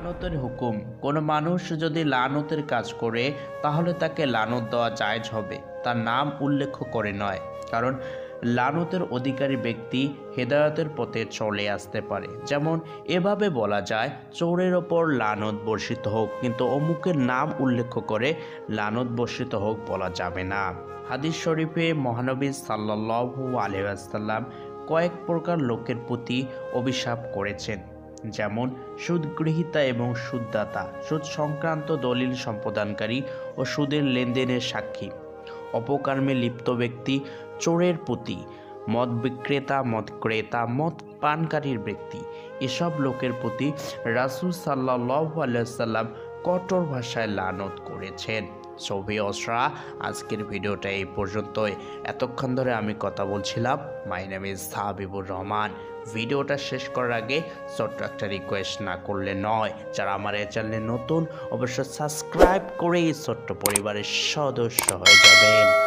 লানতের হুকুম। কোনো মানুষ যদি লানতের কাজ করে তাহলে তাকে লানত দেওয়া জায়েজ হবে, তার নাম উল্লেখ করে নয়। কারণ লানতের অধিকারী ব্যক্তি হেদায়েতের পথে চলে আসতে পারে। যেমন এভাবে বলা যায়, চোরের ওপর লানত বর্ষিত হোক, কিন্তু অমুকের নাম উল্লেখ করে লানত বর্ষিত হোক বলা যাবে না। হাদিস শরীফে মহানবী সাল্লাল্লাহু আলাইহি ওয়াসাল্লাম কয়েক প্রকার লোকের প্রতি অভিশাপ করেছেন, যেমন সুদগ্রহীতা এবং সুদদাতা, সুদ সংক্রান্ত দলিল সম্পাদনকারী ও সুদের লেনদেনের সাক্ষী, অপকর্মে লিপ্ত ব্যক্তি, চোরের প্রতি, মদ বিক্রেতা, মদ ক্রেতা, মদ পানকারীর ব্যক্তি, এসব লোকের প্রতি রাসূল সাল্লাল্লাহু আলাইহি ওয়াসাল্লাম কঠোর ভাষায় লানত করেছেন। ভিউয়ার্সরা, আজকের ভিডিওটা এই পর্যন্তই। এতক্ষণ ধরে আমি কথা বলছিলাম, my name is Habibur Rahman. ভিডিওটা শেষ করার আগে ছোট্ট একটা রিকোয়েস্ট না করলে নয়, যারা আমার এই চ্যানেলে নতুন অবশ্যই সাবস্ক্রাইব করে এই ছোট্ট পরিবারের সদস্য হয়ে যাবেন।